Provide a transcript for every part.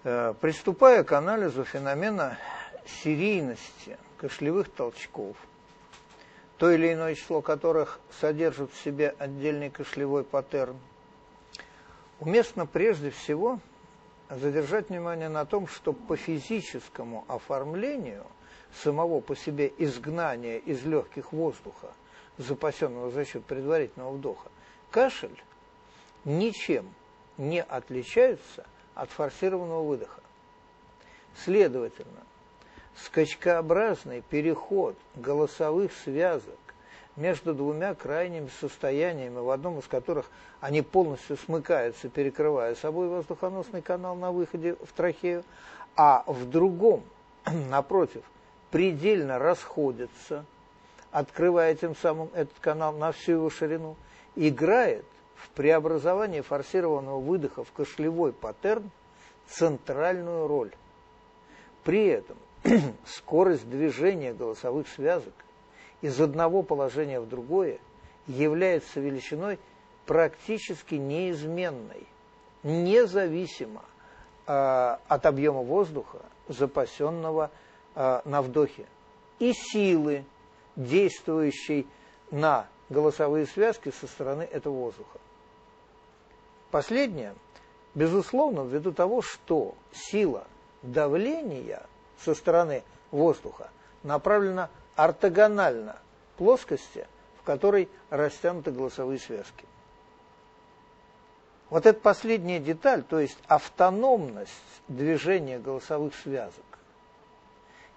Приступая к анализу феномена серийности кашлевых толчков, то или иное число которых содержит в себе отдельный кашлевой паттерн, уместно прежде всего задержать внимание на том, что по физическому оформлению самого по себе изгнания из легких воздуха, запасенного за счет предварительного вдоха, кашель ничем не отличается от форсированного выдоха. Следовательно, скачкообразный переход голосовых связок между двумя крайними состояниями, в одном из которых они полностью смыкаются, перекрывая собой воздухоносный канал на выходе в трахею, а в другом, напротив, предельно расходятся, открывая тем самым этот канал на всю его ширину, играет в преобразовании форсированного выдоха в кашлевой паттерн центральную роль. При этом скорость движения голосовых связок из одного положения в другое является величиной практически неизменной, независимо от объема воздуха, запасенного на вдохе, и силы, действующей на голосовые связки со стороны этого воздуха. Последнее, безусловно, ввиду того, что сила давления со стороны воздуха направлена ортогонально плоскости, в которой растянуты голосовые связки. Вот эта последняя деталь, то есть автономность движения голосовых связок,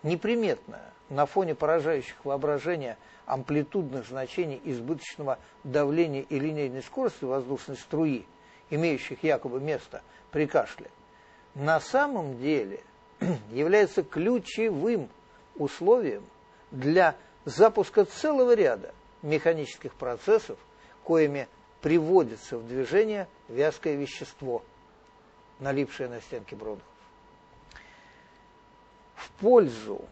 неприметная на фоне поражающих воображения амплитудных значений избыточного давления и линейной скорости воздушной струи, имеющих якобы место при кашле, на самом деле является ключевым условием для запуска целого ряда механических процессов, коими приводится в движение вязкое вещество, налипшее на стенки бронхов. В пользу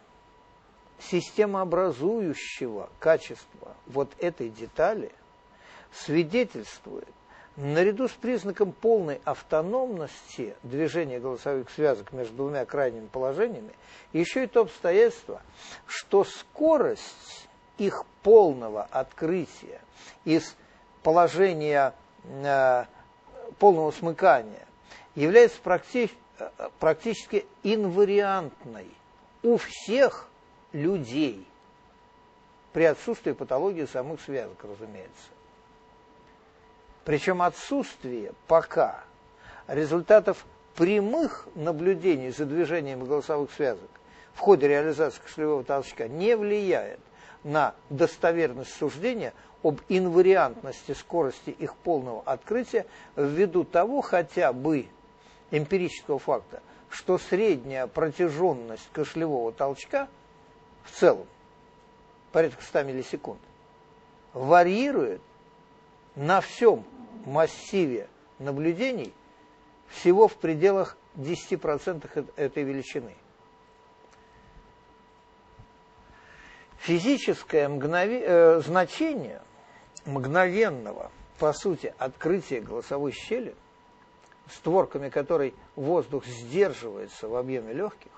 системообразующего качества вот этой детали свидетельствует, наряду с признаком полной автономности движения голосовых связок между двумя крайними положениями, еще и то обстоятельство, что скорость их полного открытия из положения полного смыкания является практически инвариантной у всех людей, при отсутствии патологии самых связок, разумеется. Причем отсутствие пока результатов прямых наблюдений за движением голосовых связок в ходе реализации кашлевого толчка не влияет на достоверность суждения об инвариантности скорости их полного открытия ввиду того хотя бы эмпирического факта, что средняя протяженность кашлевого толчка в целом, порядка 100 миллисекунд, варьирует на всем массиве наблюдений всего в пределах 10% этой величины. Физическое значение мгновенного, по сути, открытия голосовой щели, створками которой воздух сдерживается в объеме легких,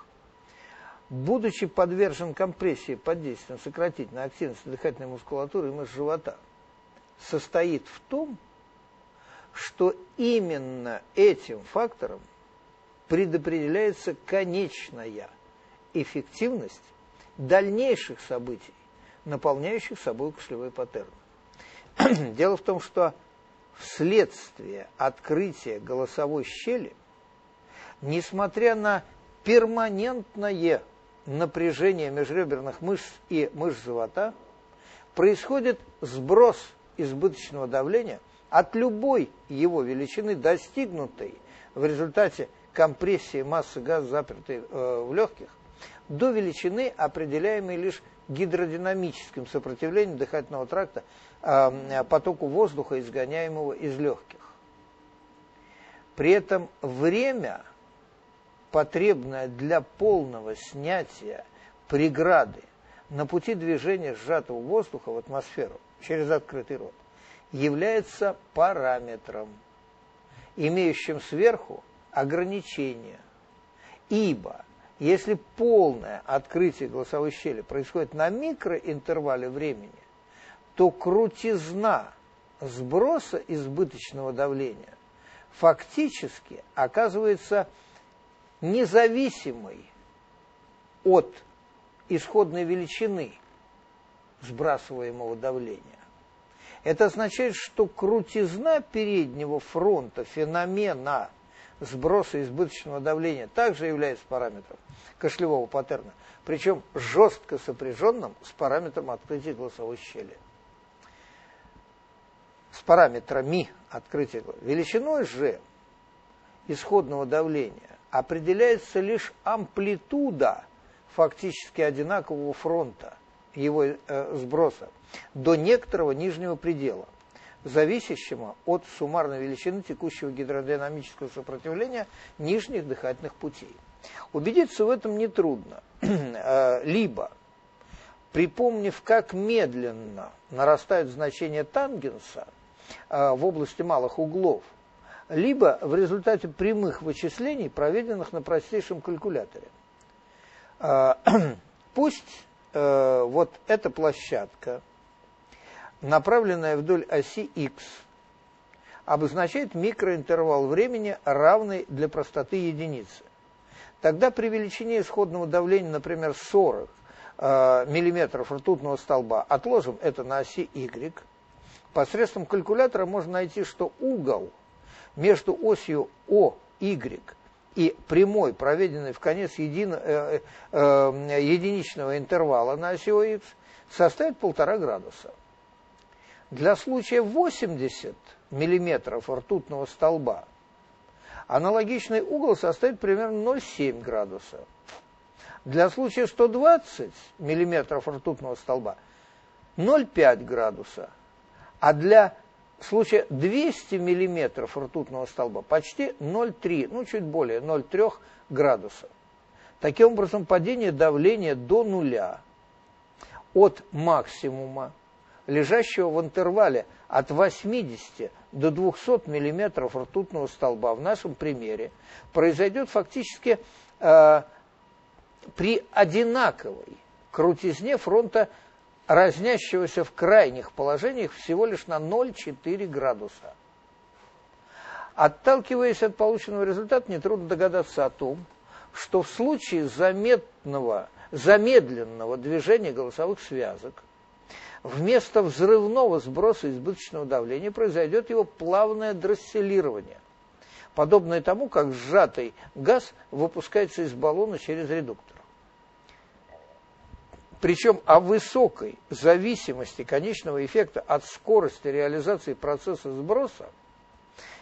будучи подвержен компрессии под действием сократительной активности дыхательной мускулатуры и мышц живота, состоит в том, что именно этим фактором предопределяется конечная эффективность дальнейших событий, наполняющих собой кашлевой паттерн. Дело в том, что вследствие открытия голосовой щели, несмотря на перманентное напряжение межреберных мышц и мышц живота, происходит сброс избыточного давления от любой его величины, достигнутой в результате компрессии массы газа, запертой в легких, до величины, определяемой лишь гидродинамическим сопротивлением дыхательного тракта потоку воздуха, изгоняемого из легких. При этом время, потребное для полного снятия преграды на пути движения сжатого воздуха в атмосферу через открытый рот, является параметром, имеющим сверху ограничения, Ибо если полное открытие голосовой щели происходит на микроинтервале времени, то крутизна сброса избыточного давления фактически оказывается независимой от исходной величины сбрасываемого давления. Это означает, что крутизна переднего фронта феномена сброса избыточного давления также является параметром кашлевого паттерна, причем жестко сопряженным с параметром открытия голосовой щели. С параметрами открытия. Величиной же исходного давления определяется лишь амплитуда фактически одинакового фронта его сброса до некоторого нижнего предела, зависящего от суммарной величины текущего гидродинамического сопротивления нижних дыхательных путей. Убедиться в этом нетрудно, либо припомнив, как медленно нарастают значения тангенса в области малых углов, либо в результате прямых вычислений, проведенных на простейшем калькуляторе. Пусть вот эта площадка, направленная вдоль оси X, обозначает микроинтервал времени, равный для простоты единицы. Тогда при величине исходного давления, например, 40 миллиметров ртутного столба, отложим это на оси Y, посредством калькулятора можно найти, что угол между осью OY и прямой, проведенной в конец единичного интервала на оси OX, составит 1,5 градуса. Для случая 80 миллиметров ртутного столба аналогичный угол составит примерно 0,7 градуса. Для случая 120 миллиметров ртутного столба 0,5 градуса. А для случая 200 миллиметров ртутного столба почти 0,3, ну чуть более 0,3 градуса. Таким образом, падение давления до нуля от максимума, лежащего в интервале от 80 до 200 миллиметров ртутного столба в нашем примере, произойдет фактически при одинаковой крутизне фронта, разнящегося в крайних положениях всего лишь на 0,4 градуса. Отталкиваясь от полученного результата, нетрудно догадаться о том, что в случае замедленного движения голосовых связок вместо взрывного сброса избыточного давления произойдет его плавное дросселирование, подобное тому, как сжатый газ выпускается из баллона через редуктор. Причем о высокой зависимости конечного эффекта от скорости реализации процесса сброса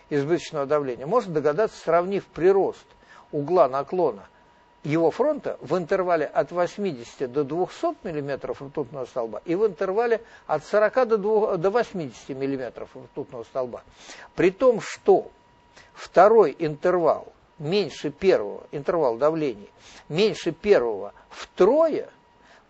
избыточного давления можно догадаться, сравнив прирост угла наклона его фронта в интервале от 80 до 200 мм ртутного столба и в интервале от 40 до 80 мм ртутного столба. При том, что второй интервал меньше первого, интервал давления меньше первого втрое,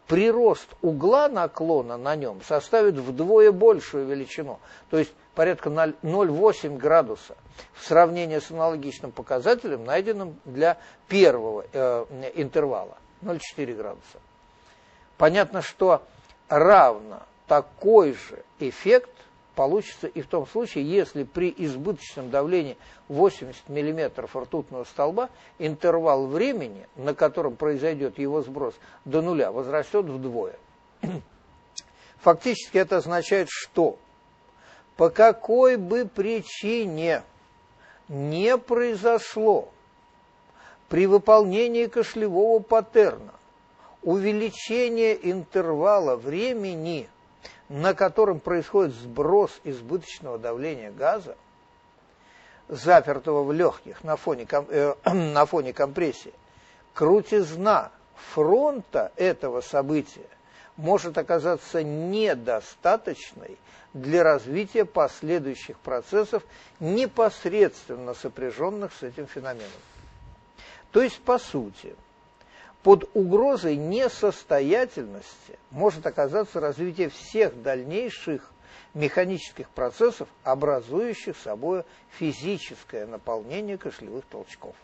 прирост угла наклона на нем составит вдвое большую величину, то есть порядка 0,8 градуса, в сравнении с аналогичным показателем, найденным для первого интервала, 0,4 градуса. Понятно, что равно такой же эффект получится и в том случае, если при избыточном давлении 80 мм ртутного столба интервал времени, на котором произойдет его сброс до нуля, возрастет вдвое. Фактически это означает, что по какой бы причине не произошло при выполнении кашлевого паттерна увеличение интервала времени, на котором происходит сброс избыточного давления газа, запертого в легких на фоне компрессии, крутизна фронта этого события может оказаться недостаточной для развития последующих процессов, непосредственно сопряженных с этим феноменом. То есть, по сути, под угрозой несостоятельности может оказаться развитие всех дальнейших механических процессов, образующих собой физическое наполнение кашлевых толчков.